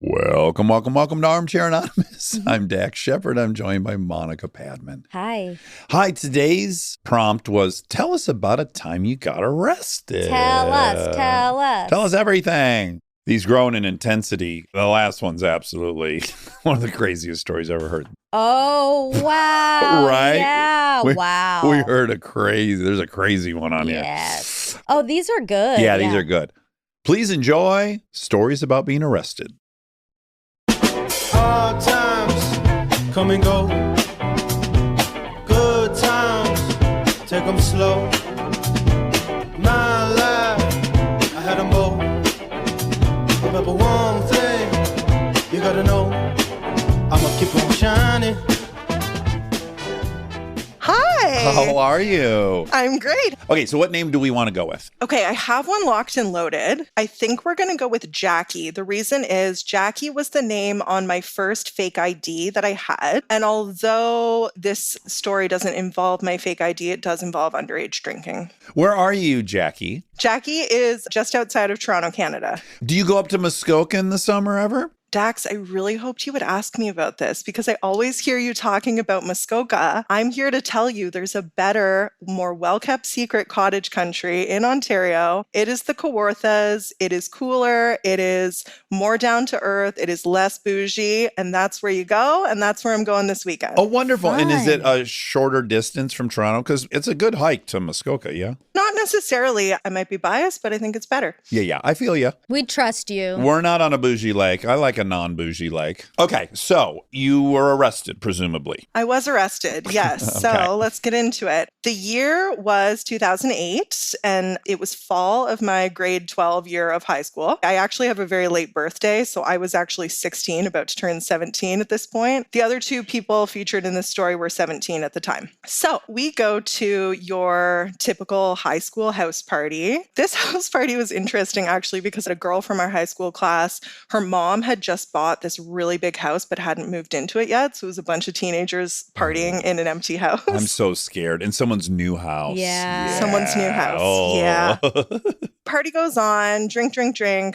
Welcome to Armchair Anonymous. I'm Dax Shepard. I'm joined by Monica Padman. Hi. Hi, today's prompt was, tell us about a time you got arrested. Tell us. Tell us everything. These growing in intensity. The last one's absolutely one of the craziest stories I've ever heard. Oh, wow. Right? Yeah, wow. We heard there's a crazy one on here. Yes. Oh, these are good. Yeah, these are good. Please enjoy stories about being arrested. Hard times come and go. Good times, take them slow. My life, I had them both. Remember one thing, you gotta know, I'ma keep on shining. Hi. How are you? I'm great. Okay, so what name do we want to go with? Okay, I have one locked and loaded. I think we're going to go with Jackie. The reason is Jackie was the name on my first fake ID that I had. And although this story doesn't involve my fake ID, it does involve underage drinking. Where are you, Jackie? Jackie is just outside of Toronto, Canada. Do you go up to Muskoka in the summer ever? Dax, I really hoped you would ask me about this because I always hear you talking about Muskoka. I'm here to tell you there's a better, more well-kept secret cottage country in Ontario. It is the Kawarthas. It is cooler. It is more down to earth. It is less bougie. And that's where you go. And that's where I'm going this weekend. Oh, wonderful. Fun. And is it a shorter distance from Toronto? Because it's a good hike to Muskoka, yeah? Not necessarily. I might be biased, but I think it's better. Yeah, I feel you. We trust you. We're not on a bougie lake. I like a non-bougie lake. Okay, so you were arrested, presumably. I was arrested, yes. Okay. So let's get into it. The year was 2008, and it was fall of my grade 12 year of high school. I actually have a very late birthday, so I was actually 16, about to turn 17 at this point. The other two people featured in this story were 17 at the time. So we go to your typical high school house party. This house party was interesting, actually, because a girl from our high school class, her mom had just bought this really big house but hadn't moved into it yet. So it was a bunch of teenagers partying in an empty house. I'm so scared. In someone's new house. Yeah. Someone's new house. Oh. Yeah. Party goes on, drink,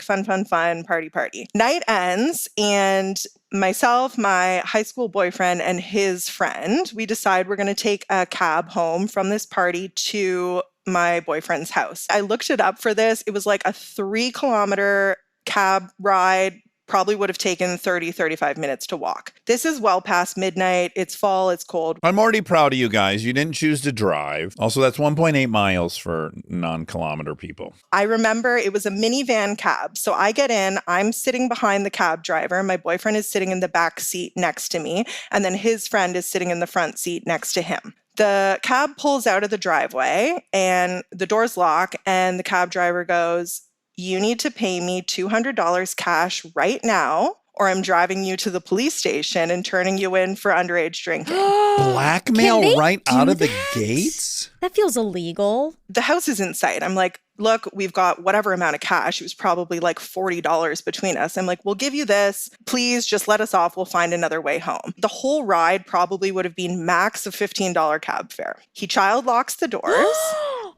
fun, party. Night ends, and myself, my high school boyfriend, and his friend, we decide we're going to take a cab home from this party to my boyfriend's house. I looked it up for this. It was like a 3-kilometer cab ride. Probably would have taken 35 minutes to walk. This is well past midnight. It's fall. It's cold. I'm already proud of you guys. You didn't choose to drive. Also, that's 1.8 miles for non-kilometer people. I remember it was a minivan cab. So I get in, I'm sitting behind the cab driver. My boyfriend is sitting in the back seat next to me. And then his friend is sitting in the front seat next to him. The cab pulls out of the driveway and the doors lock, and the cab driver goes, "You need to pay me $200 cash right now, or I'm driving you to the police station and turning you in for underage drinking." Blackmail right out of the that? gates? That feels illegal. The house is in sight. I'm like, look, we've got whatever amount of cash. It was probably like $40 between us. I'm like, we'll give you this. Please just let us off. We'll find another way home. The whole ride probably would have been max of $15 cab fare. He child locks the doors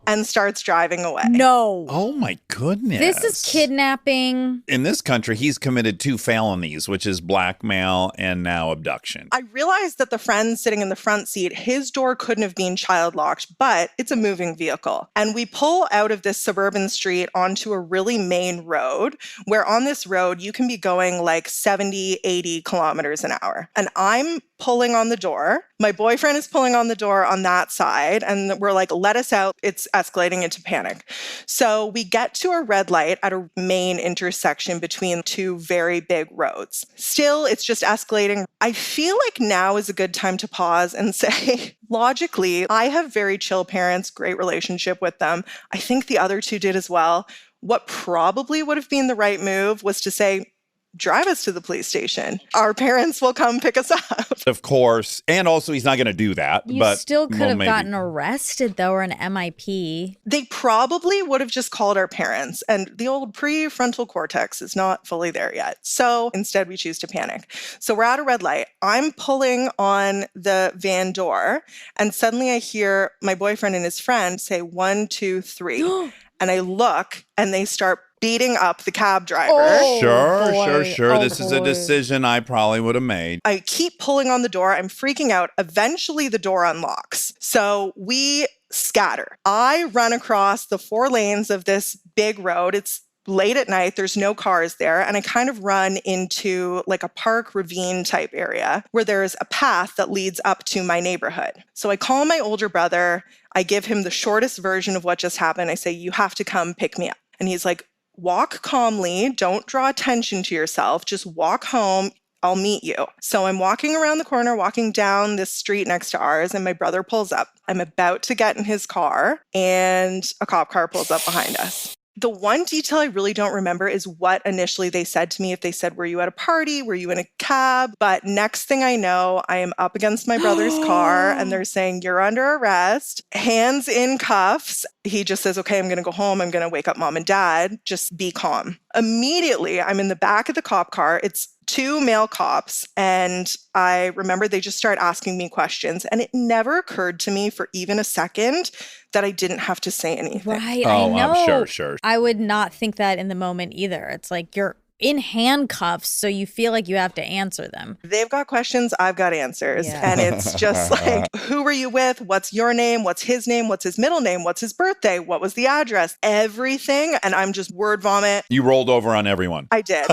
and starts driving away. No. Oh my goodness. This is kidnapping. In this country, he's committed 2 felonies, which is blackmail and now abduction. I realized that the friend sitting in the front seat, his door couldn't have been child locked, but it's a moving vehicle. And we pull out of this suburban street onto a really main road, where on this road, you can be going like 70, 80 kilometers an hour. And I'm pulling on the door. My boyfriend is pulling on the door on that side. And we're like, let us out. It's escalating into panic. So we get to a red light at a main intersection between 2 very big roads. Still, it's just escalating. I feel like now is a good time to pause and say, logically, I have very chill parents, great relationship with them. I think the other two did as well. What probably would have been the right move was to say, drive us to the police station. Our parents will come pick us up. Of course. And also, he's not going to do that. You but still could have maybe. gotten arrested, though, or an MIP. They probably would have just called our parents, and the old prefrontal cortex is not fully there yet. So instead, we choose to panic. So we're at a red light. I'm pulling on the van door, and suddenly I hear my boyfriend and his friend say, 1, 2, 3. And I look, and they start beating up the cab driver. Oh, Sure. boy. This is a boy. decision I probably would have made. I keep pulling on the door. I'm freaking out. Eventually, the door unlocks. So we scatter. I run across the 4 lanes of this big road. It's late at night. There's no cars there. And I kind of run into like a park ravine type area where there's a path that leads up to my neighborhood. So I call my older brother. I give him the shortest version of what just happened. I say, you have to come pick me up. And he's like, walk calmly. Don't draw attention to yourself. Just walk home. I'll meet you. So I'm walking around the corner, walking down this street next to ours, and my brother pulls up. I'm about to get in his car, and a cop car pulls up behind us. The one detail I really don't remember is what initially they said to me. If they said, were you at a party? Were you in a cab? But next thing I know, I am up against my brother's car and they're saying, you're under arrest, hands in cuffs. He just says, okay, I'm going to go home. I'm going to wake up mom and dad. Just be calm. Immediately, I'm in the back of the cop car. It's 2 male cops. And I remember they just start asking me questions. And it never occurred to me for even a second that I didn't have to say anything. Right, Oh, I know. sure. I would not think that in the moment either. It's like you're in handcuffs, so you feel like you have to answer them. They've got questions, I've got answers. Yeah. And it's just like, who were you with? What's your name? What's his name? What's his middle name? What's his birthday? What was the address? Everything. And I'm just word vomit. You rolled over on everyone. I did.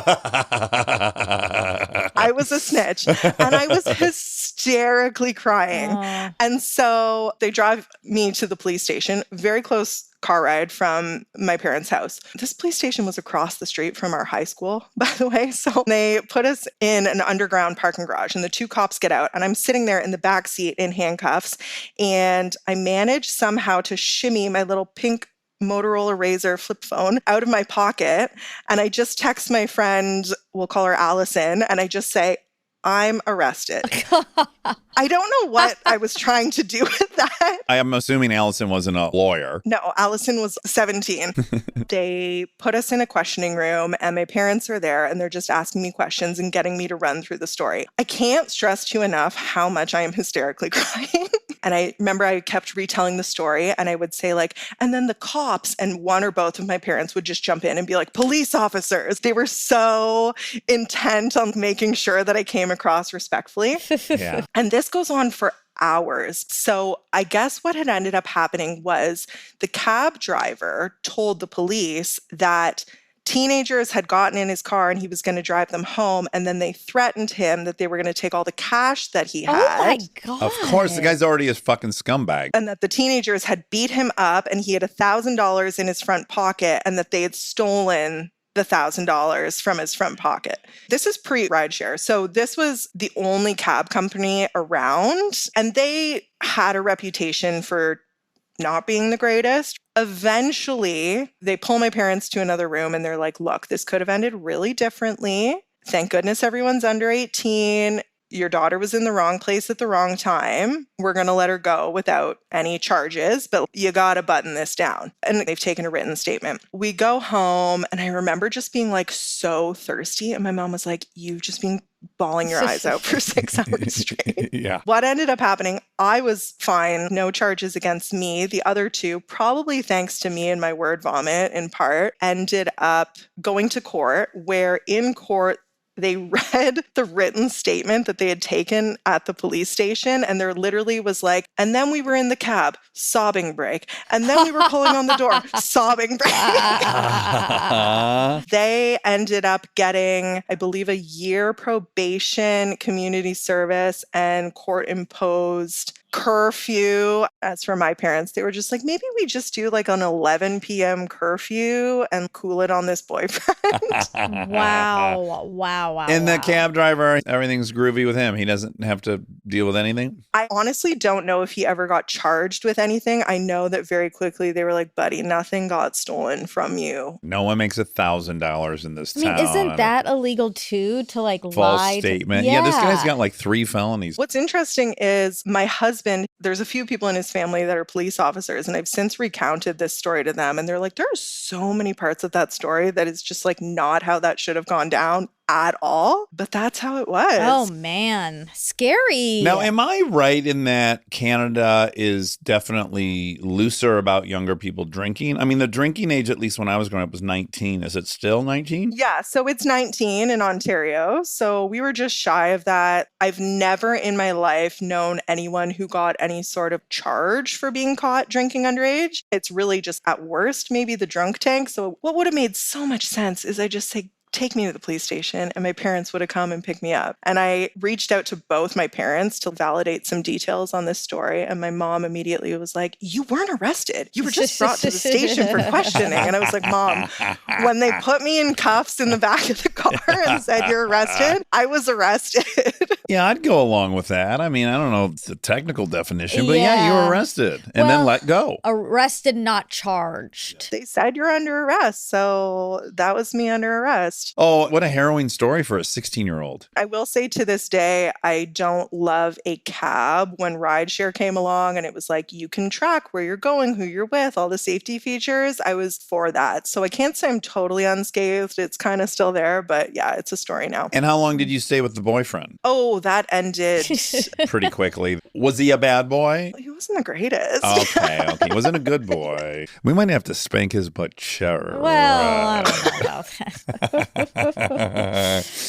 I was a snitch and I was hysterically crying. Aw. And so they drive me to the police station, very close car ride from my parents' house. This police station was across the street from our high school, by the way. So they put us in an underground parking garage and the 2 cops get out and I'm sitting there in the back seat in handcuffs. And I managed somehow to shimmy my little pink Motorola Razr flip phone out of my pocket. And I just text my friend, we'll call her Allison, and I just say, I'm arrested. I don't know what I was trying to do with that. I am assuming Allison wasn't a lawyer. No, Allison was 17. They put us in a questioning room and my parents are there and they're just asking me questions and getting me to run through the story. I can't stress to you enough how much I am hysterically crying. And I remember I kept retelling the story and I would say like, and then the cops, and one or both of my parents would just jump in and be like, police officers. They were so intent on making sure that I came across respectfully. Yeah. And this goes on for hours. So I guess what had ended up happening was the cab driver told the police that teenagers had gotten in his car and he was going to drive them home. And then they threatened him that they were going to take all the cash that he had. Oh my God. Of course, the guy's already a fucking scumbag. And that the teenagers had beat him up and he had $1,000 in his front pocket and that they had stolen the $1,000 from his front pocket. This is pre-rideshare. So this was the only cab company around and they had a reputation for not being the greatest. Eventually, they pull my parents to another room and they're like, look, this could have ended really differently. Thank goodness everyone's under 18. Your daughter was in the wrong place at the wrong time. We're going to let her go without any charges, but you got to button this down. And they've taken a written statement. We go home and I remember just being like so thirsty. And my mom was like, you've just been bawling your eyes out for 6 hours straight. Yeah. What ended up happening, I was fine, no charges against me. The other 2, probably thanks to me and my word vomit in part, ended up going to court, where in court, they read the written statement that they had taken at the police station. And there literally was like, and then we were in the cab, sobbing break. And then we were pulling on the door, sobbing break. They ended up getting, I believe, a year probation, community service, and court imposed curfew. As for my parents, they were just like, maybe we just do like an 11 p.m. curfew and cool it on this boyfriend. Wow. And the cab driver, everything's groovy with him. He doesn't have to deal with anything. I honestly don't know if he ever got charged with anything. I know that very quickly they were like, buddy, nothing got stolen from you. No one makes $1,000 in this I mean, town. isn't that illegal too, to like false lie? statement? Yeah, this guy's got like 3 felonies. What's interesting is my husband, there's a few people in his family that are police officers, and I've since recounted this story to them, and they're like, there are so many parts of that story that is just like not how that should have gone down at all, but that's how it was. Oh, man. Scary. Now, am I right in that Canada is definitely looser about younger people drinking? I mean, the drinking age, at least when I was growing up, was 19. Is it still 19? Yeah, so it's 19 in Ontario. So we were just shy of that. I've never in my life known anyone who got any sort of charge for being caught drinking underage. It's really just at worst, maybe the drunk tank. So what would have made so much sense is I just say, take me to the police station, and my parents would have come and picked me up. And I reached out to both my parents to validate some details on this story. And my mom immediately was like, you weren't arrested. You were just brought to the station for questioning. And I was like, Mom, when they put me in cuffs in the back of the car and said, you're arrested, I was arrested. Yeah, I'd go along with that. I mean, I don't know the technical definition, but yeah, you were arrested and then let go. Arrested, not charged. They said you're under arrest. So that was me under arrest. Oh, what a harrowing story for a 16-year-old. I will say to this day, I don't love a cab. When rideshare came along and it was like, you can track where you're going, who you're with, all the safety features, I was for that. So I can't say I'm totally unscathed. It's kind of still there, but yeah, it's a story now. And how long did you stay with the boyfriend? Oh, that ended pretty quickly. Was he a bad boy? He wasn't the greatest. Okay. He wasn't a good boy. We might have to spank his butt. Well, I don't know about that.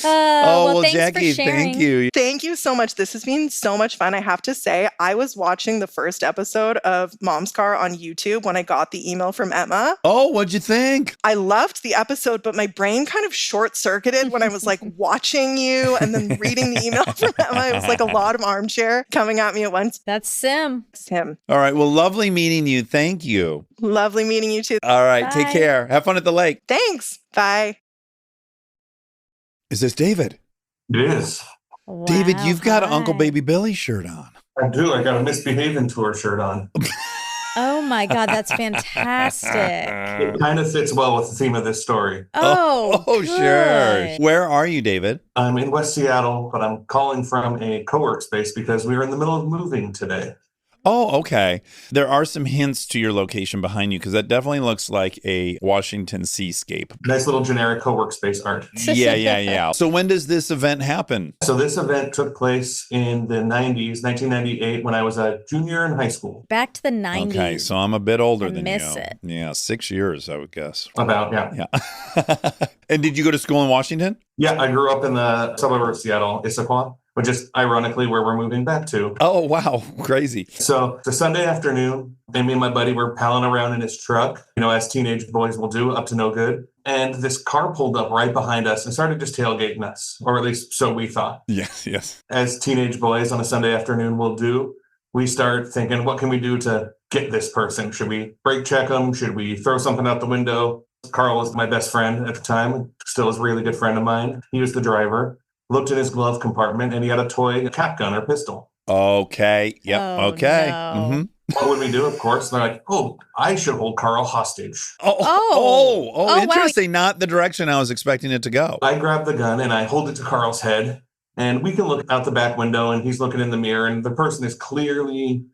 Well, thanks Jackie, for sharing. thank you. Thank you so much. This has been so much fun. I have to say, I was watching the first episode of Mom's Car on YouTube when I got the email from Emma. Oh, what'd you think? I loved the episode, but my brain kind of short-circuited when I was like watching you and then reading the email from Emma. It was like a lot of armchair coming at me at once. That's Sim. Sim. All right. Well, lovely meeting you. Thank you. Lovely meeting you too. All right. Bye. Take care. Have fun at the lake. Thanks. Bye. Is this David? It is. Wow, David, you've got an hi. Uncle Baby Billy shirt on. I do. I got a Misbehaving Tour shirt on. Oh my God, that's fantastic. It kind of fits well with the theme of this story. Oh, sure. good. Where are you, David? I'm in West Seattle, but I'm calling from a co-work space because we are in the middle of moving today. Oh, okay. There are some hints to your location behind you because that definitely looks like a Washington seascape. Nice little generic co-work space art. Yeah. So when does this event happen? So this event took place in the 90s, 1998, when I was a junior in high school. Back to the 90s. Okay, so I'm a bit older I than miss you. it. Yeah, 6 years, I would guess. About, yeah. Yeah. And did you go to school in Washington? Yeah, I grew up in the suburb of Seattle, Issaquah, which is ironically where we're moving back to. Oh, wow. Crazy. So it's a Sunday afternoon, and me and my buddy were palling around in his truck, as teenage boys will do, up to no good. And this car pulled up right behind us and started just tailgating us, or at least so we thought. Yes. As teenage boys on a Sunday afternoon will do, we start thinking, what can we do to get this person? Should we brake check them? Should we throw something out the window? Carl was my best friend at the time, still is a really good friend of mine. He was the driver. Looked in his glove compartment, and he had a toy cap gun or pistol. Okay. Yep. Oh, okay. no. Mm-hmm. What would we do? Of course, they're like, oh, I should hold Carl hostage. Oh, interesting. Not the direction I was expecting it to go. I grab the gun and I hold it to Carl's head, and we can look out the back window, and he's looking in the mirror, and the person is clearly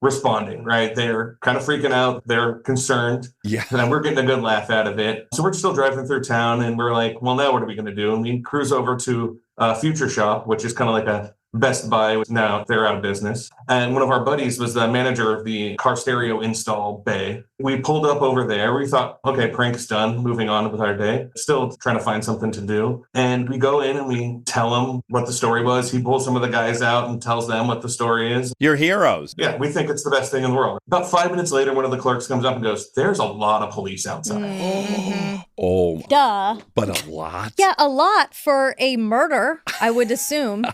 responding, right? They're kind of freaking out. They're concerned. Yeah. And we're getting a good laugh out of it. So we're still driving through town, and we're like, well, now what are we going to do? And we cruise over to Future Shop, which is kind of like a Best Buy. Now they're out of business. And one of our buddies was the manager of the car stereo install bay. We pulled up over there. We thought, okay, prank's done. Moving on with our day. Still trying to find something to do. And we go in and we tell him what the story was. He pulls some of the guys out and tells them what the story is. You're heroes. Yeah, we think it's the best thing in the world. About 5 minutes later, one of the clerks comes up and goes, there's a lot of police outside. Mm-hmm. Oh. Duh. But a lot? Yeah, a lot for a murder, I would assume.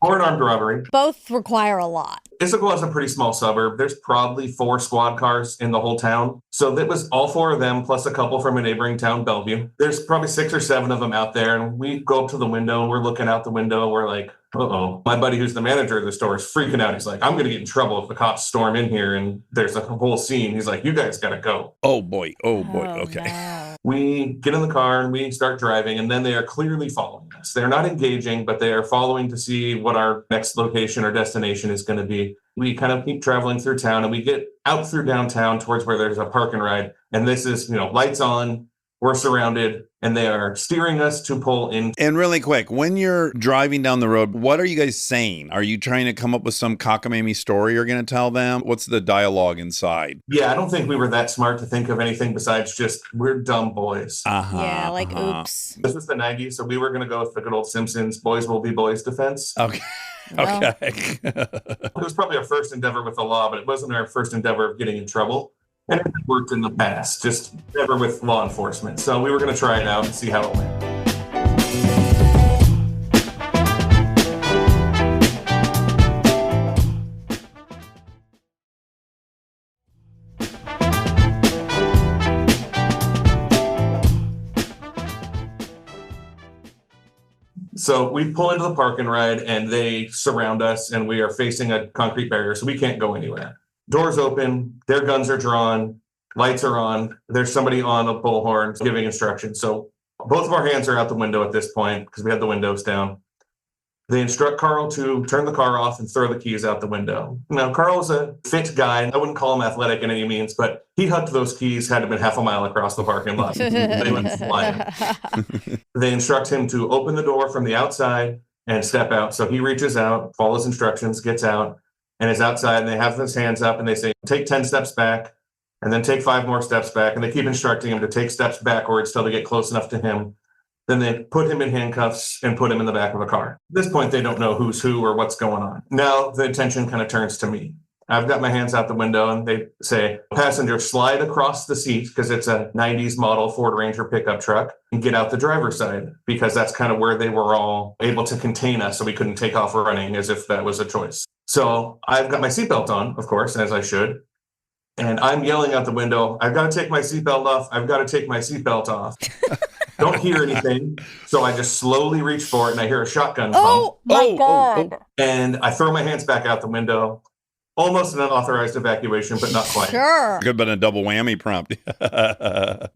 Or an armed robbery. Both require a lot. Issaquah is a pretty small suburb. There's probably 4 squad cars in the whole town. So that was all 4 of them, plus a couple from a neighboring town, Bellevue. There's probably 6 or 7 of them out there. And we go up to the window and we're looking out the window. We're like, uh-oh. My buddy, who's the manager of the store, is freaking out. He's like, I'm going to get in trouble if the cops storm in here and there's a whole scene. He's like, you guys got to go. Oh, boy. Okay. No. We get in the car and we start driving, and then they are clearly following us. They're not engaging, but they are following to see what our next location or destination is going to be. We kind of keep traveling through town, and we get out through downtown towards where there's a park and ride. And this is, lights on, We're surrounded, and they are steering us to pull in. And really quick, when you're driving down the road, what are you guys saying? Are you trying to come up with some cockamamie story you're going to tell them? What's the dialogue inside? Yeah, I don't think we were that smart to think of anything besides just, we're dumb boys. Yeah, like, oops. This was the 90s, so we were going to go with the good old Simpsons, boys will be boys defense. Okay. Well. Okay. It was probably our first endeavor with the law, but it wasn't our first endeavor of getting in trouble. And it worked in the past, just never with law enforcement. So we were going to try it out and see how it went. So we pull into the park and ride, and they surround us, and we are facing a concrete barrier, so we can't go anywhere. Doors open, their guns are drawn, lights are on. There's somebody on a bullhorn giving instructions. So both of our hands are out the window at this point because we had the windows down. They instruct Carl to turn the car off and throw the keys out the window. Now, Carl is a fit guy. I wouldn't call him athletic in any means, but he hucked those keys, had to have been half a mile across the parking lot. They went flying. They instruct him to open the door from the outside and step out. So he reaches out, follows instructions, gets out, and is outside. And they have his hands up and they say, take 10 steps back and then take 5 more steps back. And they keep instructing him to take steps backwards till they get close enough to him. Then they put him in handcuffs and put him in the back of a car. At this point, they don't know who's who or what's going on. Now the attention kind of turns to me. I've got my hands out the window and they say, passenger, slide across the seat, because it's a 90s model Ford Ranger pickup truck, and get out the driver's side, because that's kind of where they were all able to contain us so we couldn't take off running as if that was a choice. So I've got my seatbelt on, of course, as I should. And I'm yelling out the window, I've got to take my seatbelt off. I've got to take my seatbelt off. Don't hear anything. So I just slowly reach for it and I hear a shotgun pump. Oh my God. And I throw my hands back out the window. Almost an unauthorized evacuation, but not quite. Sure. Could have been a double whammy prompt.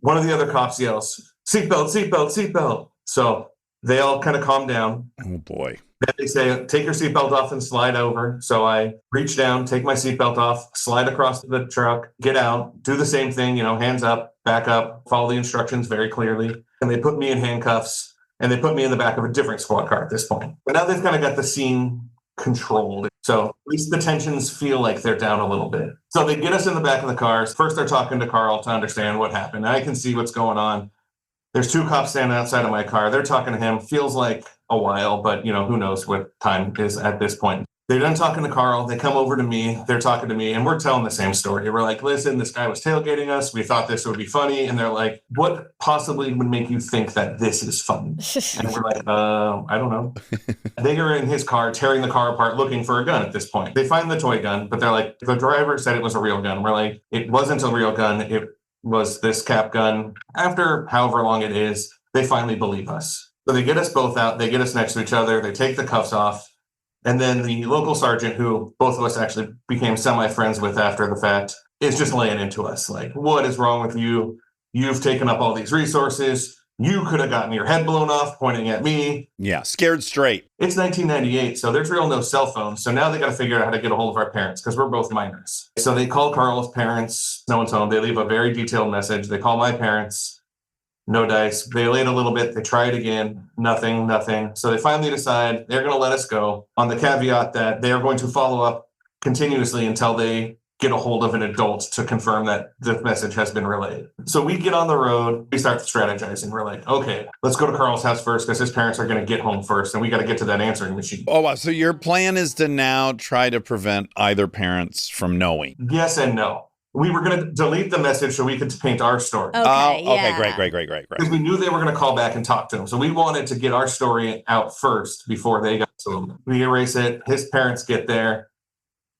One of the other cops yells, seatbelt, seatbelt, seatbelt. So they all kind of calm down. Oh, boy. Then they say, take your seatbelt off and slide over. So I reach down, take my seatbelt off, slide across the truck, get out, do the same thing, hands up, back up, follow the instructions very clearly. And they put me in handcuffs and they put me in the back of a different squad car at this point. But now they've kind of got the scene controlled. So at least the tensions feel like they're down a little bit. So they get us in the back of the cars. First, they're talking to Carl to understand what happened. I can see what's going on. There's 2 cops standing outside of my car. They're talking to him. Feels like a while, but who knows what time is at this point. They're done talking to Carl. They come over to me. They're talking to me, and we're telling the same story. We're like, listen, this guy was tailgating us. We thought this would be funny. And they're like, what possibly would make you think that this is funny? And we're like, I don't know. They are in his car, tearing the car apart, looking for a gun at this point. They find the toy gun, but they're like, the driver said it was a real gun. We're like, it wasn't a real gun. It was this cap gun. After however long it is, they finally believe us. So they get us both out. They get us next to each other. They take the cuffs off. And then the local sergeant, who both of us actually became semi-friends with after the fact, is just laying into us. Like, what is wrong with you? You've taken up all these resources. You could have gotten your head blown off pointing at me. Yeah, scared straight. It's 1998, so there's no cell phones. So now they got to figure out how to get a hold of our parents because we're both minors. So they call Carl's parents. No one's home. They leave a very detailed message. They call my parents. No dice. They wait a little bit. They try it again. Nothing. So they finally decide they're going to let us go on the caveat that they are going to follow up continuously until they get a hold of an adult to confirm that the message has been relayed. So we get on the road. We start strategizing. We're like, okay, let's go to Carl's house first because his parents are going to get home first. And we got to get to that answering machine. Oh, wow. So your plan is to now try to prevent either parents from knowing. Yes and no. We were going to delete the message so we could paint our story. Okay, okay, yeah. Great. Because we knew they were going to call back and talk to him. So we wanted to get our story out first before they got to him. We erase it. His parents get there.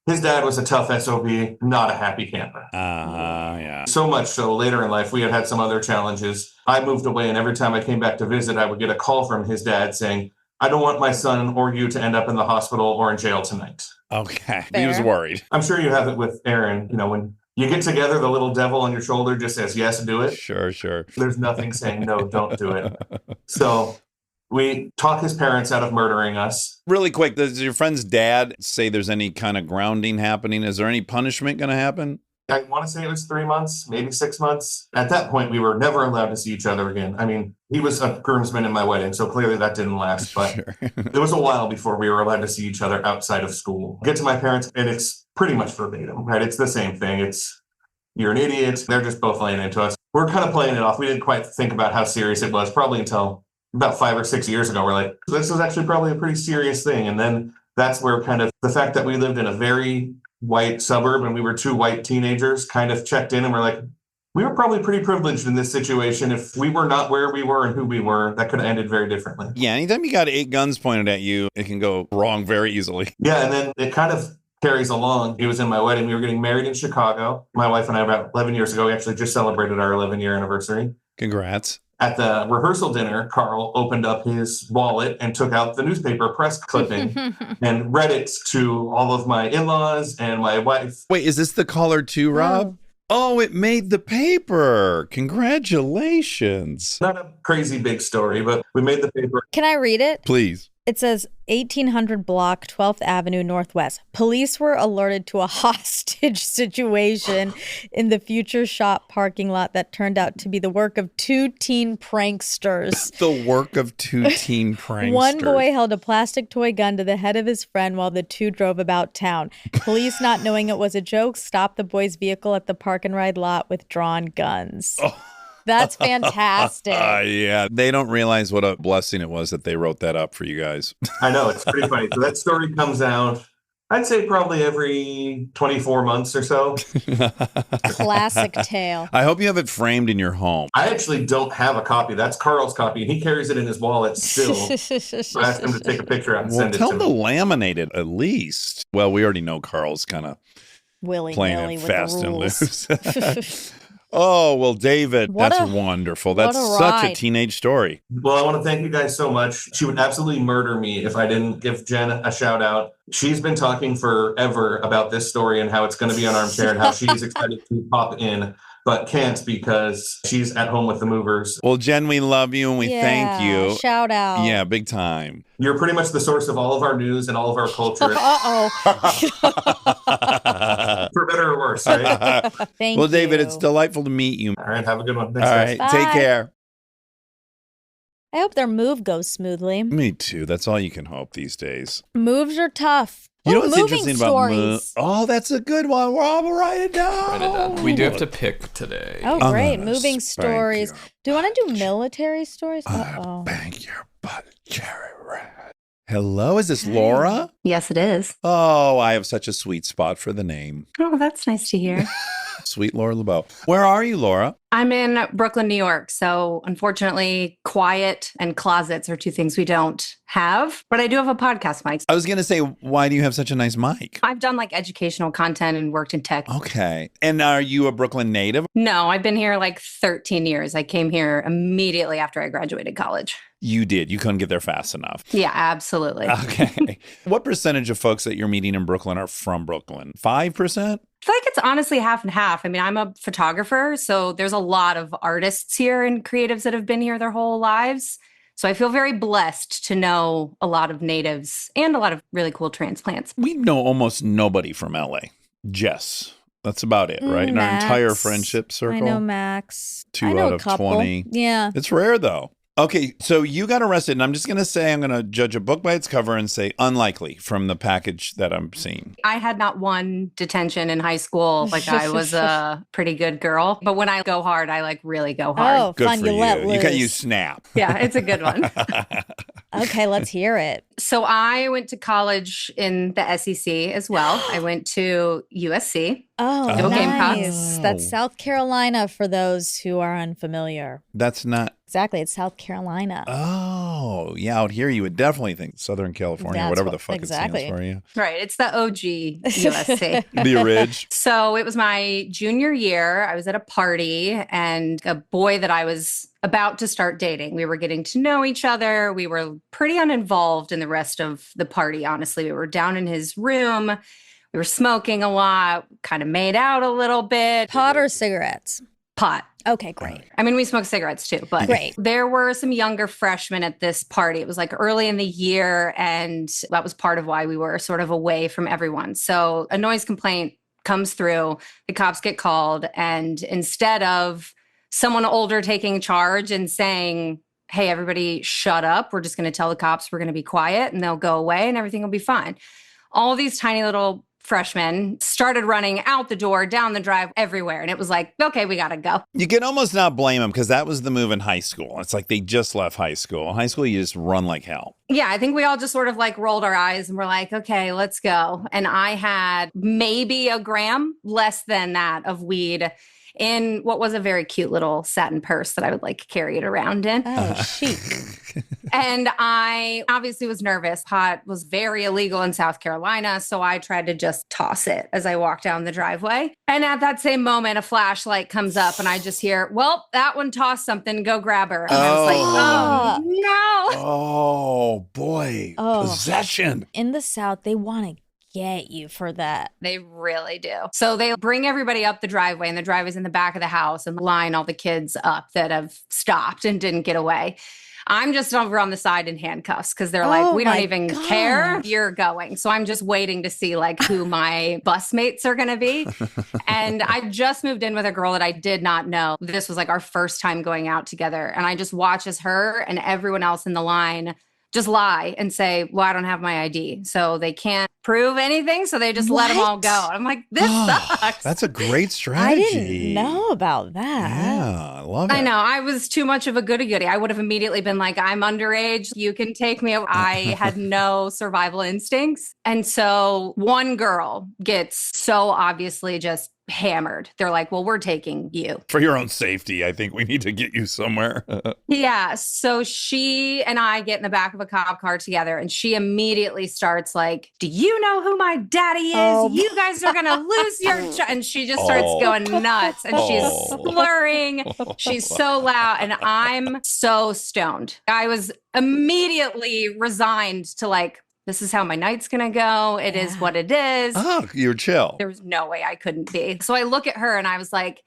His dad was a tough SOB, not a happy camper. Yeah. So much so later in life, we had some other challenges. I moved away, and every time I came back to visit, I would get a call from his dad saying, I don't want my son or you to end up in the hospital or in jail tonight. Okay. Fair. He was worried. I'm sure you have it with Aaron. When you get together, the little devil on your shoulder just says, yes, do it. Sure. There's nothing saying, no, don't do it. So we talk his parents out of murdering us. Really quick, does your friend's dad say there's any kind of grounding happening? Is there any punishment going to happen? I want to say it was 3 months, maybe 6 months. At that point, we were never allowed to see each other again. I mean, he was a groomsman in my wedding, so clearly that didn't last. But Sure. it was a while before we were allowed to see each other outside of school. Get to my parents, and it's pretty much verbatim, right? It's the same thing. It's, you're an idiot. They're just both laying into us. We're kind of playing it off. We didn't quite think about how serious it was, probably until about 5 or 6 years ago. We're like, this is actually probably a pretty serious thing. And then that's where kind of the fact that we lived in a very white suburb and we were two white teenagers kind of checked in, and we're like, we were probably pretty privileged in this situation. If we were not where we were and who we were, that could have ended very differently. Yeah, anytime you got 8 guns pointed at you, it can go wrong very easily. Yeah, and then it kind of carries along. He was in my wedding. We were getting married in Chicago. My wife and I, about 11 years ago, we actually just celebrated our 11-year anniversary. Congrats. At the rehearsal dinner, Carl opened up his wallet and took out the newspaper press clipping and read it to all of my in-laws and my wife. Wait, is this the caller too, Rob? Oh, it made the paper. Congratulations. Not a crazy big story, but we made the paper. Can I read it? Please. It says 1800 block, 12th Avenue Northwest. Police were alerted to a hostage situation in the future shop parking lot that turned out to be the work of 2 teen pranksters. The work of 2 teen pranksters. One boy held a plastic toy gun to the head of his friend while the 2 drove about town. Police, not knowing it was a joke, stopped the boy's vehicle at the park and ride lot with drawn guns. Oh. That's fantastic. Yeah, they don't realize what a blessing it was that they wrote that up for you guys. I know, it's pretty funny. So that story comes out, I'd say probably every 24 months or so. Classic tale. I hope you have it framed in your home. I actually don't have a copy. That's Carl's copy, and he carries it in his wallet still. So I asked him to take a picture out and Well, send it tell to them to me. laminate it at least. Well, we already know Carl's kind of playing Willy-nilly it with fast the and rules. loose. Oh, well, David, What that's a- wonderful. what That's a such a ride. teenage story. Well, I want to thank you guys so much. She would absolutely murder me if I didn't give Jen a shout out. She's been talking forever about this story and how it's going to be on Armchair and how she's excited to pop in, but can't because she's at home with the movers. Well, Jen, we love you and we thank Yeah, you. Shout out. Yeah, big time. You're pretty much the source of all of our news and all of our culture, Uh-oh. for better or worse, right? Thank Well, David, you. it's delightful to meet you. All right, have a good one. All Thanks, guys. right, take Bye. care. I hope their move goes smoothly. Me too. That's all you can hope these days. Moves are tough. You know Ooh, what's moving interesting stories. about Oh, that's a good one. Rob, write it down. Write it down. We do have to pick today. Oh, I'm great. gonna Moving spank stories. your Do you want to do military stories? I'm Uh-oh. gonna bang your butt, cherry red. Hello, is this Laura? Yes, it is. Oh, I have such a sweet spot for the name. Oh, that's nice to hear. Sweet Laura LeBeau. Where are you, Laura? I'm in Brooklyn, New York. So unfortunately, quiet and closets are 2 things we don't have. But I do have a podcast mic. I was going to say, why do you have such a nice mic? I've done like educational content and worked in tech. Okay. And are you a Brooklyn native? No, I've been here like 13 years. I came here immediately after I graduated college. You did. You couldn't get there fast enough. Yeah, absolutely. Okay. What percentage of folks that you're meeting in Brooklyn are from Brooklyn? 5%? I feel like it's honestly half and half. I mean, I'm a photographer, so there's a lot of artists here and creatives that have been here their whole lives. So I feel very blessed to know a lot of natives and a lot of really cool transplants. We know almost nobody from LA. Jess. That's about it, right? In our Max. entire friendship circle. I know Max. 2 I know out a of couple. 20. Yeah. It's rare, though. Okay, so you got arrested, and I'm just going to say I'm going to judge a book by its cover and say unlikely from the package that I'm seeing. I had not one detention in high school. Like I was a pretty good girl. But when I go hard, I like really go hard. Oh, Good fun. for You you. let loose. You can use Snap. Yeah, it's a good one. Okay, let's hear it. So I went to college in the SEC as well. I went to USC. Oh, Go Gamecocks. nice. That's South Carolina for those who are unfamiliar. That's not. Exactly. It's South Carolina. Oh, yeah. Out here, you would definitely think Southern California, That's whatever what- the fuck exactly. it stands for. Yeah. Right. It's the OG USC. The Ridge. So it was my junior year. I was at a party and a boy that I was about to start dating. We were getting to know each other. We were pretty uninvolved in the rest of the party, honestly. We were down in his room. We were smoking a lot, kind of made out a little bit. Pot or cigarettes? Pot. Okay, great. I mean, we smoked cigarettes too, but Great. there were some younger freshmen at this party. It was like early in the year, and that was part of why we were sort of away from everyone. So a noise complaint comes through, the cops get called, and instead of someone older taking charge and saying, hey, everybody shut up, we're just going to tell the cops we're going to be quiet and they'll go away and everything will be fine. All these tiny little freshmen started running out the door, down the drive, everywhere. And it was like, okay, we got to go. You can almost not blame them because that was the move in high school. It's like they just left high school. High school, you just run like hell. Yeah, I think we all just sort of like rolled our eyes and were like, okay, let's go. And I had maybe a gram, less than that, of weed in what was a very cute little satin purse that I would like carry it around in. Oh, chic. And I obviously was nervous. Pot was very illegal in South Carolina. So I tried to just toss it as I walked down the driveway. And at that same moment, a flashlight comes up and I just hear, well, that one tossed something. Go grab her. And I was like, oh, no. Oh, boy. Oh. Possession. In the South, they want to get you for that. They really do. So they bring everybody up the driveway, and the driveway's in the back of the house, and line all the kids up that have stopped and didn't get away. I'm just over on the side in handcuffs because they're like, we don't even care. You're going. So I'm just waiting to see like who my bus mates are going to be. And I just moved in with a girl that I did not know. This was like our first time going out together. And I just watch as her and everyone else in the line just lie and say, well, I don't have my ID. So they can't prove anything. So they just let them all go. I'm like, this sucks. That's a great strategy. I didn't know about that. Yeah, I love it. I know. I was too much of a goody-goody. I would have immediately been like, I'm underage. You can take me. I had no survival instincts. And so one girl gets so obviously just hammered. They're like, well, we're taking you. For your own safety, I think we need to get you somewhere. Yeah. So she and I get in the back of a cop car together, and she immediately starts like, do you know who my daddy is? Oh. You guys are going to lose your and she just starts going nuts, and she's slurring. She's so loud, and I'm so stoned. I was immediately resigned to like, this is how my night's going to go. It is what it is. Oh, you're chill. There was no way I couldn't be. So I look at her and I was like,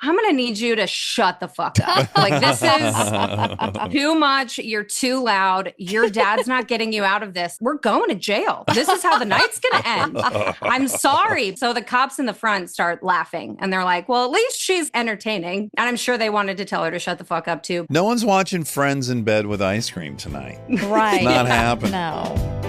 I'm going to need you to shut the fuck up. Like, this is too much. You're too loud. Your dad's not getting you out of this. We're going to jail. This is how the night's going to end. I'm sorry. So the cops in the front start laughing and they're like, well, at least she's entertaining. And I'm sure they wanted to tell her to shut the fuck up too. No one's watching Friends in bed with ice cream tonight. Right. It's not happening. No.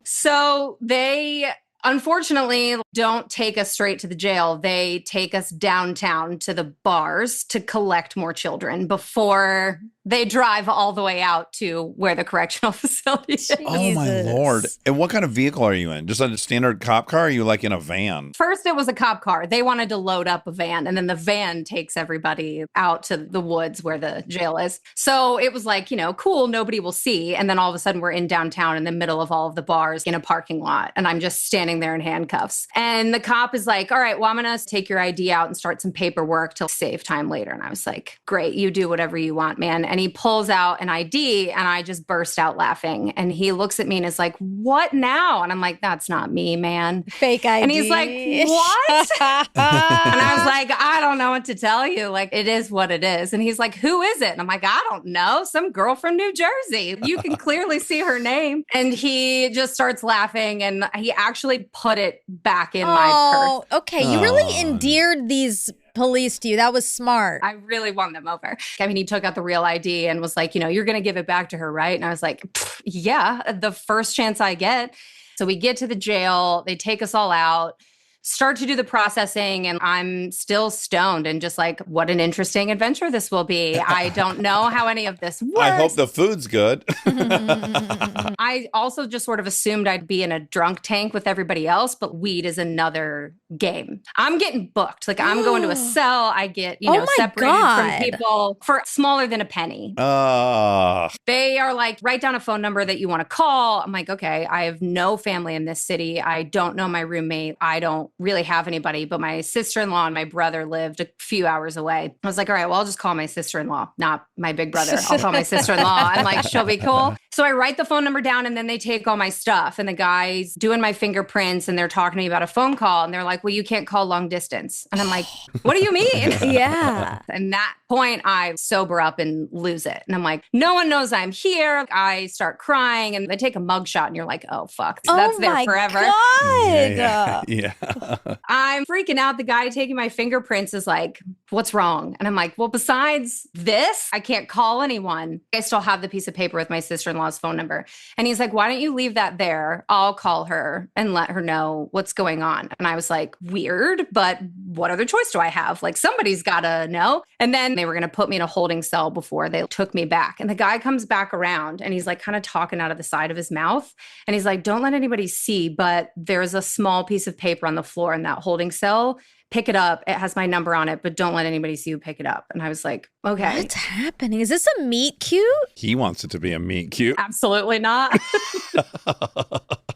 So they unfortunately don't take us straight to the jail. They take us downtown to the bars to collect more children before they drive all the way out to where the correctional facility is. Oh, my Lord. And what kind of vehicle are you in? Just a standard cop car? Or are you like in a van? First, it was a cop car. They wanted to load up a van, and then the van takes everybody out to the woods where the jail is. So it was like, you know, cool, nobody will see. And then all of a sudden, we're in downtown in the middle of all of the bars in a parking lot. And I'm just standing there in handcuffs. And the cop is like, all right, well, I'm going to take your ID out and start some paperwork to save time later. And I was like, great, you do whatever you want, man. And he pulls out an ID, and I just burst out laughing. And he looks at me and is like, what now? And I'm like, that's not me, man. Fake ID. And he's like, what? And I was like, I don't know what to tell you. Like, it is what it is. And he's like, who is it? And I'm like, I don't know. Some girl from New Jersey. You can clearly see her name. And he just starts laughing, and he actually put it back in my purse. Okay. You really endeared these police to you. That was smart. I really won them over. I mean, he took out the real ID and was like, you know, you're going to give it back to her, right? And I was like, yeah, the first chance I get. So we get to the jail. They take us all out, start to do the processing, and I'm still stoned and just like, what an interesting adventure this will be. I don't know how any of this works. I hope the food's good. I also just sort of assumed I'd be in a drunk tank with everybody else, but weed is another game. I'm getting booked. Like, I'm going to a cell. I get, you know, separated from people for smaller than a penny. They are like, write down a phone number that you want to call. I'm like, okay, I have no family in this city. I don't know my roommate. I don't really have anybody, but my sister-in-law and my brother lived a few hours away. I was like, all right, well, I'll just call my sister-in-law, not my big brother. I'll call my sister-in-law. I'm like, she'll be cool. So I write the phone number down and then they take all my stuff. And the guy's doing my fingerprints and they're talking to me about a phone call. And they're like, well, you can't call long distance. And I'm like, what do you mean? Yeah. And that point, I sober up and lose it. And I'm like, no one knows I'm here. I start crying and they take a mugshot and you're like, oh, fuck. That's there forever. God. Yeah. I'm freaking out. The guy taking my fingerprints is like, what's wrong? And I'm like, well, besides this, I can't call anyone. I still have the piece of paper with my sister-in-law's phone number. And he's like, why don't you leave that there? I'll call her and let her know what's going on. And I was like, weird, but what other choice do I have? Like, somebody's got to know. And then they were going to put me in a holding cell before they took me back. And the guy comes back around and he's like kind of talking out of the side of his mouth. And he's like, don't let anybody see, but there's a small piece of paper on the floor in that holding cell. Pick it up. It has my number on it, but don't let anybody see you pick it up. And I was like, okay. What's happening? Is this a meet cute? He wants it to be a meet cute. Absolutely not.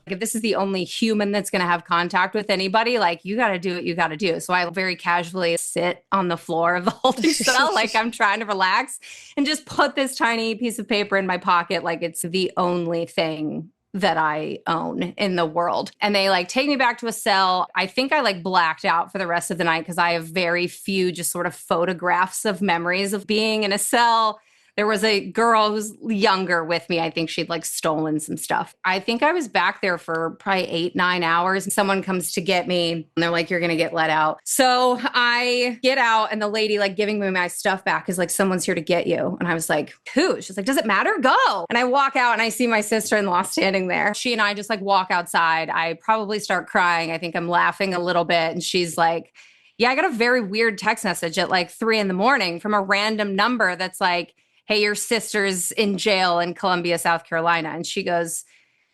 If this is the only human that's going to have contact with anybody, like, you got to do what you got to do. So I very casually sit on the floor of the holding cell, like I'm trying to relax, and just put this tiny piece of paper in my pocket like it's the only thing that I own in the world. And they like take me back to a cell. I think I like blacked out for the rest of the night because I have very few just sort of photographs of memories of being in a cell. There was a girl who's younger with me. I think she'd like stolen some stuff. I think I was back there for probably 8-9 hours. Someone comes to get me and they're like, you're going to get let out. So I get out and the lady like giving me my stuff back is like, someone's here to get you. And I was like, who? She's like, does it matter? Go. And I walk out and I see my sister-in-law standing there. She and I just like walk outside. I probably start crying. I think I'm laughing a little bit. And she's like, yeah, I got a very weird text message at like 3 a.m. from a random number that's like, hey, your sister's in jail in Columbia, South Carolina. And she goes,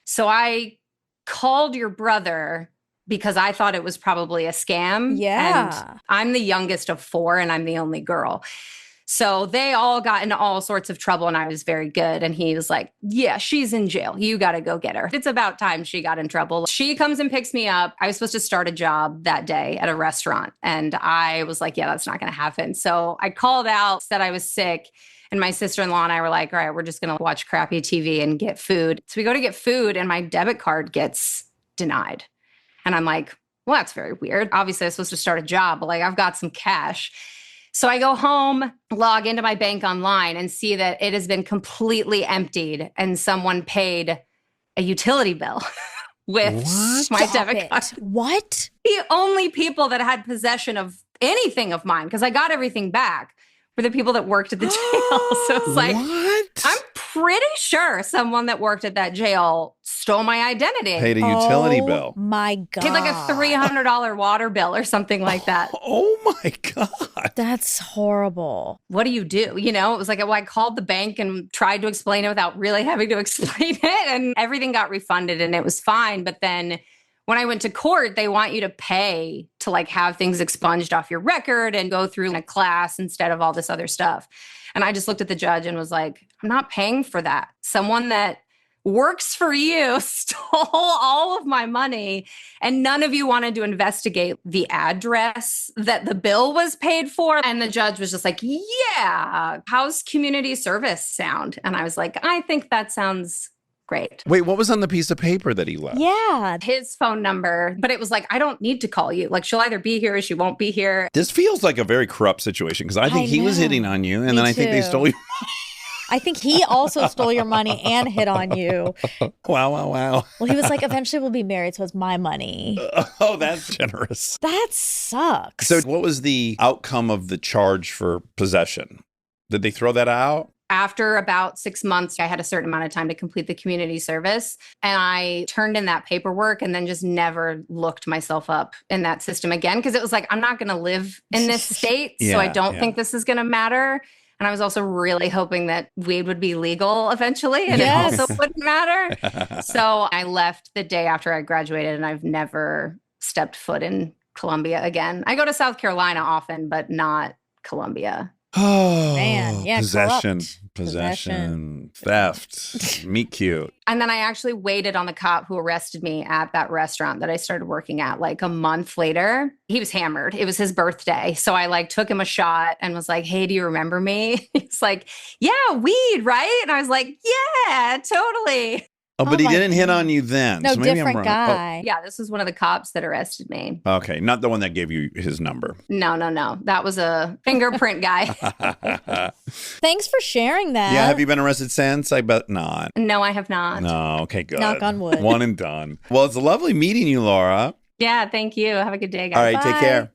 so I called your brother because I thought it was probably a scam. Yeah. And I'm the youngest of 4 and I'm the only girl. So they all got into all sorts of trouble and I was very good. And he was like, yeah, she's in jail. You got to go get her. It's about time she got in trouble. She comes and picks me up. I was supposed to start a job that day at a restaurant. And I was like, yeah, that's not going to happen. So I called out, said I was sick. And my sister-in-law and I were like, all right, we're just going to watch crappy TV and get food. So we go to get food and my debit card gets denied. And I'm like, well, that's very weird. Obviously, I was supposed to start a job, but like I've got some cash. So I go home, log into my bank online and see that it has been completely emptied and someone paid a utility bill with my debit card. What? The only people that had possession of anything of mine, because I got everything back, were the people that worked at the jail. So it's like, What? I'm pretty sure someone that worked at that jail stole my identity. Paid a utility bill. My God. Paid like a $300 water bill or something like that. Oh my God. That's horrible. What do? You know, it was like, well, I called the bank and tried to explain it without really having to explain it. And everything got refunded and it was fine. But then when I went to court, they want you to pay to like have things expunged off your record and go through a class instead of all this other stuff. And I just looked at the judge and was like, I'm not paying for that. Someone that works for you stole all of my money and none of you wanted to investigate the address that the bill was paid for. And the judge was just like, yeah, how's community service sound? And I was like, I think that sounds great. Wait, what was on the piece of paper that he left? Yeah. His phone number, but it was like, I don't need to call you. Like, she'll either be here or she won't be here. This feels like a very corrupt situation because I think he was know. hitting on you and Me then I think they too. stole you. I think he also stole your money and hit on you. Wow. Well, he was like, eventually we'll be married, so it's my money. Oh, that's generous. That sucks. So what was the outcome of the charge for possession? Did they throw that out? After about 6 months, I had a certain amount of time to complete the community service. And I turned in that paperwork and then just never looked myself up in that system again. Because it was like, I'm not going to live in this state. So I don't think this is going to matter. And I was also really hoping that weed would be legal eventually. And Yes. it also wouldn't matter. So I left the day after I graduated and I've never stepped foot in Columbia again. I go to South Carolina often, but not Columbia. Oh, Man, yeah, possession, corrupt. possession, theft, meet cute. And then I actually waited on the cop who arrested me at that restaurant that I started working at like a month later. He was hammered. It was his birthday. So I like took him a shot and was like, hey, do you remember me? He's like, yeah, weed, right? And I was like, yeah, totally. Oh, but Oh he my didn't hit God. on you then. No, so maybe I'm different wrong. guy. Yeah, this was one of the cops that arrested me. Oh, okay, not the one that gave you his number. No. That was a fingerprint guy. Thanks for sharing that. Yeah, have you been arrested since? I bet not. No, I have not. No, okay, good. Knock on wood. One and done. Well, it's lovely meeting you, Laura. Yeah, thank you. Have a good day, guys. All right, take Bye. care.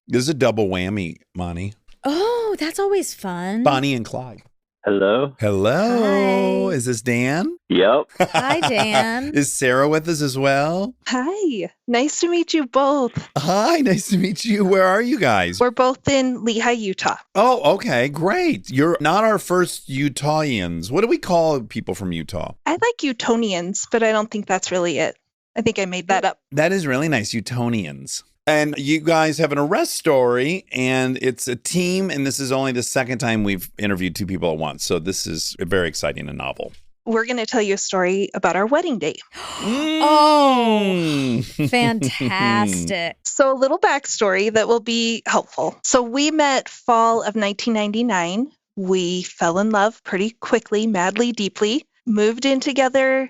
This is a double whammy, Bonnie. Oh, that's always fun. Bonnie and Clyde. Hello. Hello. Hi. Is this Dan? Yep. Hi, Dan. Is Sarah with us as well? Hi, nice to meet you both. Hi, nice to meet you. Where are you guys? We're both in Lehigh, Utah. Oh, okay, great. You're not our first Utahians. What do we call people from Utah? I like Utonians, but I don't think that's really it. I think I made that up. That is really nice, Utonians. And you guys have an arrest story, and it's a team, and this is only the second time we've interviewed two people at once. So this is very exciting and novel. We're going to tell you a story about our wedding day. Oh, fantastic. So a little backstory that will be helpful. So we met fall of 1999. We fell in love pretty quickly, madly, deeply, moved in together.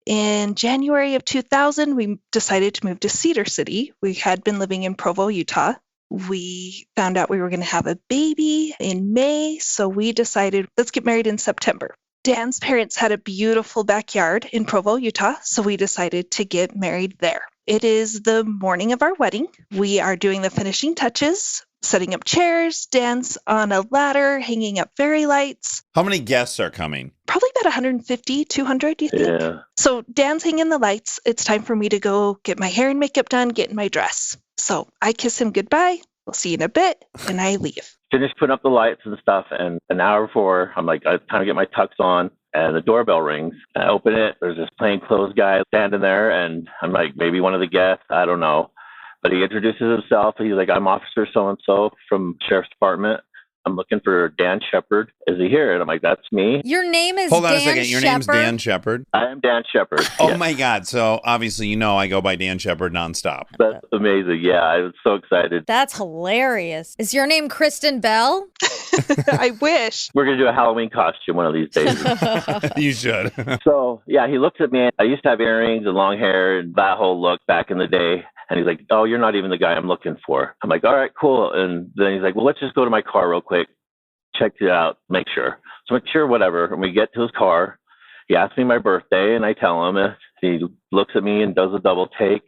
In January of 2000, we decided to move to Cedar City. We had been living in Provo, Utah. We found out we were going to have a baby in May, so we decided, let's get married in September. Dan's parents had a beautiful backyard in Provo, Utah, so we decided to get married there. It is the morning of our wedding. We are doing the finishing touches, setting up chairs. Dan's on a ladder, hanging up fairy lights. How many guests are coming? Probably about 150, 200, do you think? Yeah. So Dan's hanging the lights. It's time for me to go get my hair and makeup done, get in my dress. So I kiss him goodbye. We'll see you in a bit. And I leave. Finished putting up the lights and stuff, and an hour before, I'm like, it's time to get my tux on, and the doorbell rings. I open it. There's this plainclothes guy standing there, and I'm like, maybe one of the guests. I don't know. But he introduces himself. He's like, I'm Officer so-and-so from Sheriff's Department. I'm looking for Dan Shepard. Is he here? And I'm like, that's me. Your name is Hold on Dan a second. Your name's Shepard? Dan Shepard. I am Dan Shepard. Oh, Yes. my God. So obviously, I go by Dan Shepard nonstop. That's amazing. Yeah, I was so excited. That's hilarious. Is your name Kristen Bell? I wish. We're going to do a Halloween costume one of these days. You should. So, yeah, he looks at me. I used to have earrings and long hair and that whole look back in the day. And he's like, oh, you're not even the guy I'm looking for. I'm like, all right, cool. And then he's like, well, let's just go to my car real quick. Check it out. Make sure. So I'm like, sure, whatever. And we get to his car. He asks me my birthday, and I tell him. He looks at me and does a double take.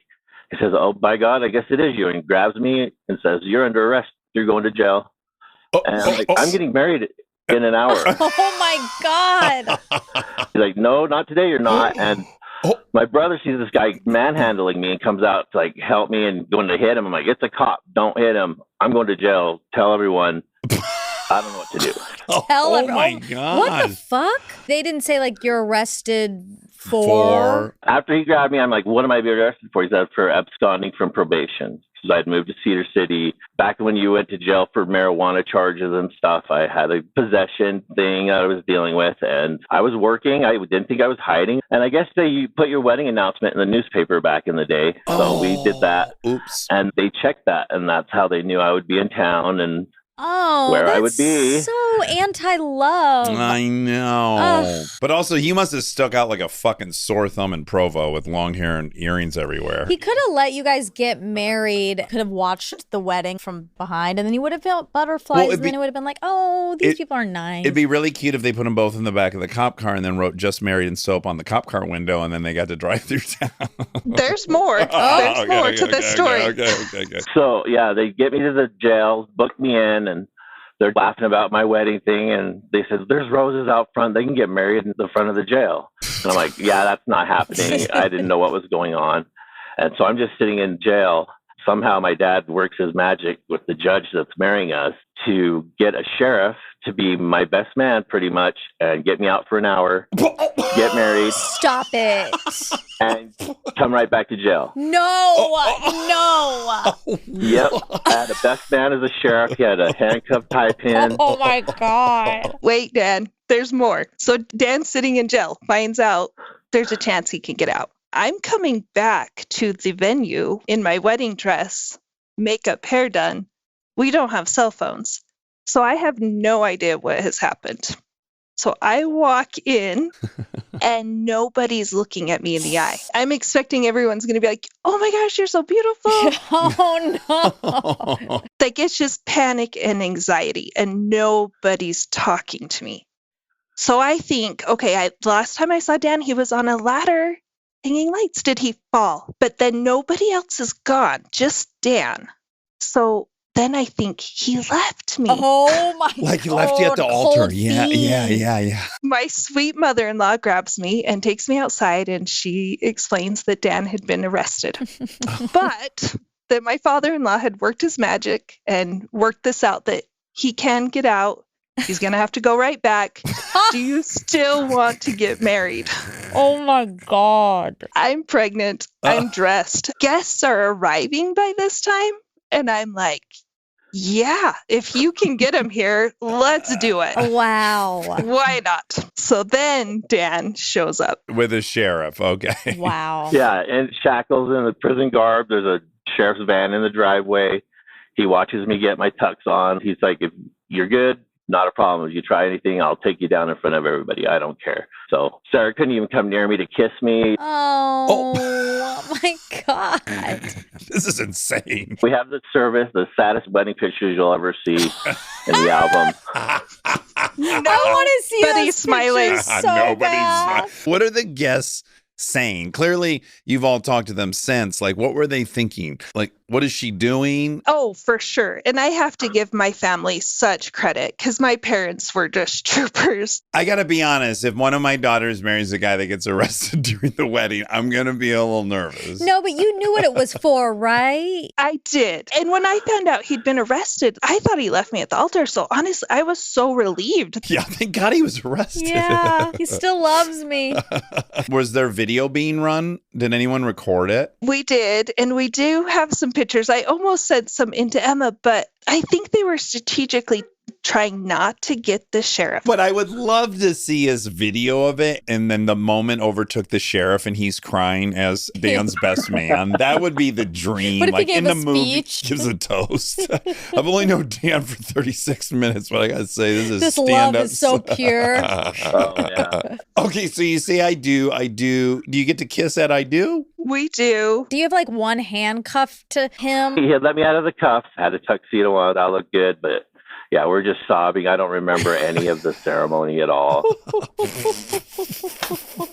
He says, oh, by God, I guess it is you. And he grabs me and says, you're under arrest. You're going to jail. And I'm like, I'm getting married in an hour. Oh, my God. He's like, no, not today, you're not. And my brother sees this guy manhandling me and comes out to like help me and going to hit him. I'm like, it's a cop. Don't hit him. I'm going to jail. Tell everyone. I don't know what to do. Oh my God. What the fuck? They didn't say like you're arrested for. After he grabbed me, I'm like, what am I being arrested for? He said for absconding from probation. Because I'd moved to Cedar City. Back when you went to jail for marijuana charges and stuff, I had a possession thing I was dealing with. And I was working. I didn't think I was hiding. And I guess they put your wedding announcement in the newspaper back in the day. So we did that. Oops. And they checked that. And that's how they knew I would be in town and Oh, where that's I would be. so anti-love. I know. Ugh. But also, he must have stuck out like a fucking sore thumb in Provo with long hair and earrings everywhere. He could have let you guys get married, could have watched the wedding from behind, and then he would have felt butterflies, and then it would have been like, oh, these people are nice. It'd be really cute if they put them both in the back of the cop car and then wrote "just married" in soap on the cop car window, and then they got to drive through town. There's more. There's more to this story. Okay. So, yeah, they get me to the jail, book me in, and they're laughing about my wedding thing. And they said, there's roses out front. They can get married in the front of the jail. And I'm like, yeah, that's not happening. I didn't know what was going on. And so I'm just sitting in jail. Somehow my dad works his magic with the judge that's marrying us to get a sheriff to be my best man pretty much and get me out for an hour, get married. Stop it. And come right back to jail. No. Yep. I had a best man as a sheriff. He had a handcuff tie pin. Oh my God. Wait, Dan, there's more. So Dan's sitting in jail, finds out there's a chance he can get out. I'm coming back to the venue in my wedding dress, makeup, hair done. We don't have cell phones. So I have no idea what has happened. So I walk in and nobody's looking at me in the eye. I'm expecting everyone's going to be like, oh my gosh, you're so beautiful. Oh no. Like it's just panic and anxiety and nobody's talking to me. So I think, okay, last time I saw Dan, he was on a ladder hanging lights. Did he fall? But then nobody else is gone, just Dan. So then I think he left me. Oh my God. Like he left you at the altar. Yeah. My sweet mother-in-law grabs me and takes me outside, and she explains that Dan had been arrested. But that my father-in-law had worked his magic and worked this out, that he can get out. He's going to have to go right back. Do you still want to get married? Oh my God. I'm pregnant. I'm dressed. Guests are arriving by this time. And I'm like, yeah, if you can get them here, let's do it. Wow. Why not? So then Dan shows up. With a sheriff. Okay. Wow. Yeah, and shackles in the prison garb. There's a sheriff's van in the driveway. He watches me get my tux on. He's like, if you're good, not a problem. If you try anything, I'll take you down in front of everybody. I don't care. So Sarah couldn't even come near me to kiss me. Oh my God. This is insane. We have the service, the saddest wedding pictures you'll ever see in the album. I want to see those smiling. pictures so bad. What are the guests saying? Clearly, you've all talked to them since. Like, what were they thinking? Like, what is she doing? Oh, for sure. And I have to give my family such credit because my parents were just troopers. I got to be honest. If one of my daughters marries a guy that gets arrested during the wedding, I'm going to be a little nervous. No, but you knew what it was for, right? I did. And when I found out he'd been arrested, I thought he left me at the altar. So honestly, I was so relieved. Yeah, thank God he was arrested. Yeah, he still loves me. Was there video being run? Did anyone record it? We did. And we do have some pictures. I almost sent some into Emma, but I think they were strategically trying not to get the sheriff. But I would love to see his video of it, and then the moment overtook the sheriff and he's crying as Dan's best man. That would be the dream. What if like he gave in the a movie, speech? gives a toast. I've only known Dan for 36 minutes, but I gotta say, This love is so pure. Oh, yeah. Okay, so you say I do. Do you get to kiss at I do? We do. Do you have like one handcuff to him? He had let me out of the cuffs, had a tuxedo on. I looked good, but yeah, we're just sobbing. I don't remember any of the ceremony at all.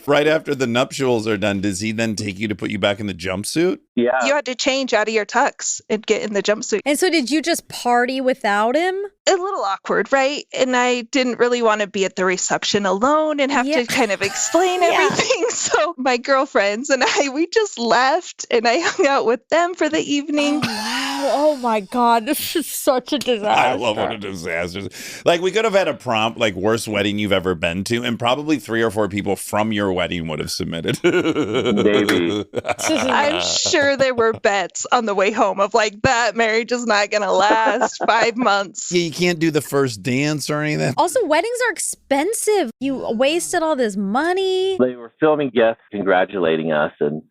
Right after the nuptials are done, does he then take you to put you back in the jumpsuit? Yeah. You had to change out of your tux and get in the jumpsuit. And so did you just party without him? A little awkward, right? And I didn't really want to be at the reception alone and have to kind of explain everything. So my girlfriends and I, we just left and I hung out with them for the evening. Oh, wow. Oh my God. This is such a disaster. I love what a disaster. Like, we could have had a prompt, like, worst wedding you've ever been to, and probably 3 or 4 people from your wedding would have submitted. Maybe. I'm sure there were bets on the way home of like, that marriage is not going to last 5 months. Yeah, you can't do the first dance or anything. Also, weddings are expensive. You wasted all this money. They were filming guests congratulating us, and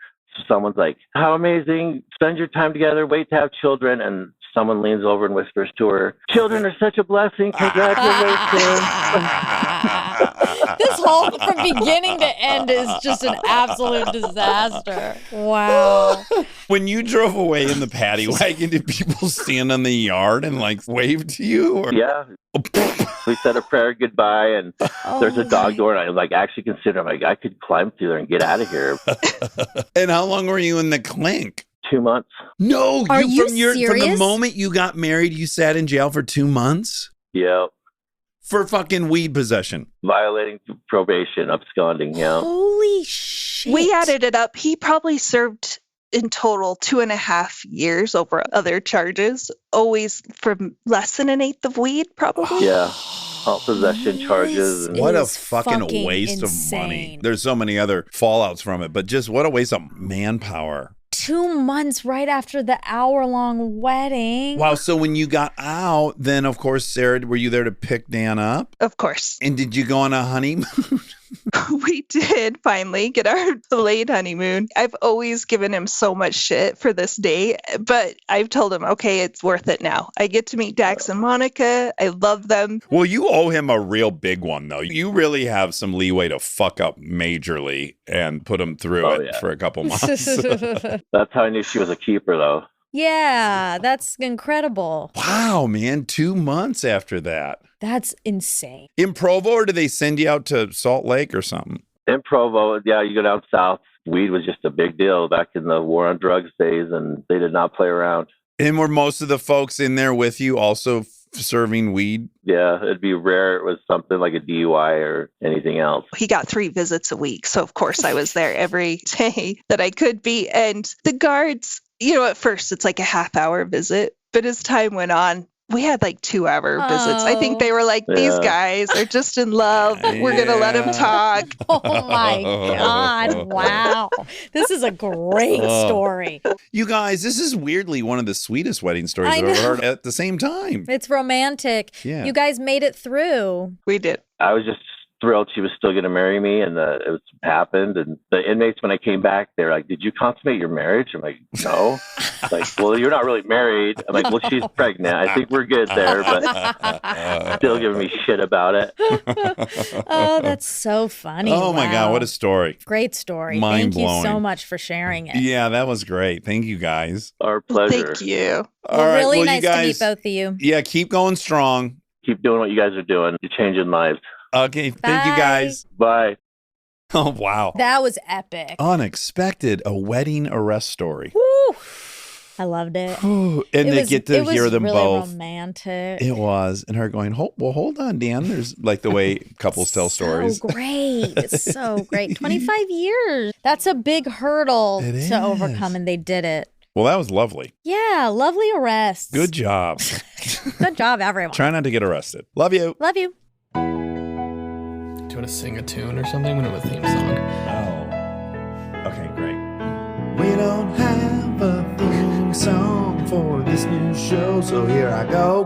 someone's like, how amazing, spend your time together, wait to have children, and someone leans over and whispers to her, children are such a blessing, congratulations. This whole, from beginning to end, is just an absolute disaster. Wow. When you drove away in the paddy wagon, did people stand on the yard and like wave to you? Or? Yeah. We said a prayer goodbye, and there's a dog door, and I like actually considered, I'm like, I could climb through there and get out of here. And how long were you in the clink? 2 months. No, Are you from the serious? moment you got married, you sat in jail for 2 months? Yeah. For fucking weed possession. Violating probation, absconding, yeah. Holy shit. We added it up. He probably served in total 2.5 years over other charges, always for less than an eighth of weed, probably. Yeah. All possession charges. And What a is fucking waste insane. of money. There's so many other fallouts from it, but just what a waste of manpower. 2 months right after the hour-long wedding. Wow. So when you got out, then of course, Sarah, were you there to pick Dan up? Of course. And did you go on a honeymoon? We did finally get our delayed honeymoon. I've always given him so much shit for this date, but I've told him, okay, it's worth it now. I get to meet Dax and Monica. I love them. Well, you owe him a real big one, though. You really have some leeway to fuck up majorly and put him through for a couple months. That's how I knew she was a keeper, though. Yeah, that's incredible. Wow, man. 2 months after that. That's insane. In Provo, or did they send you out to Salt Lake or something? In Provo, yeah, you go down south. Weed was just a big deal back in the war on drugs days, and they did not play around. And were most of the folks in there with you also serving weed? Yeah, it'd be rare it was something like a DUI or anything else. He got 3 visits a week. So, of course, I was there every day that I could be. And the guards, at first it's like a half-hour visit. But as time went on, we had like 2-hour visits. I think they were like, these guys are just in love. We're going to let them talk. Oh my God. Wow. This is a great story. You guys, this is weirdly one of the sweetest wedding stories I've ever heard at the same time. It's romantic. Yeah. You guys made it through. We did. I was just thrilled she was still going to marry me, and it happened. And the inmates, when I came back, they're like, "Did you consummate your marriage?" I'm like, "No." Like, "Well, you're not really married." I'm like, "Well, she's pregnant. I think we're good there," but still giving me shit about it. Oh, that's so funny. Oh my God, what a story. Great story. Mind Thank blowing. you so much for sharing it. Yeah, that was great. Thank you, guys. Our pleasure. Thank you. All right, Really well, nice you guys, to meet both of you. Yeah, keep going strong. Keep doing what you guys are doing. You're changing lives. Okay, thank you guys. Bye. Oh, wow. That was epic. Unexpected, a wedding arrest story. Woo. I loved it. And they get to hear them really both. Romantic. It was. And her going, hold on, Dan. There's like the way couples tell stories. So great. It's so great. 25 years. That's a big hurdle It to is. overcome, and they did it. Well, that was lovely. Yeah, lovely arrests. Good job. Good job, everyone. Try not to get arrested. Love you. Love you. Do you want to sing a tune or something? We don't have a theme song. Oh. Okay, great. We don't have a theme song for this new show, so here I go.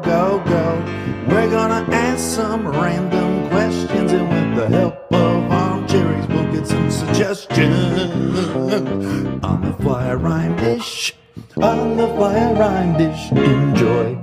We're gonna ask some random questions, and with the help of Armcherries, we'll get some suggestions. On the fly rhyme dish, enjoy.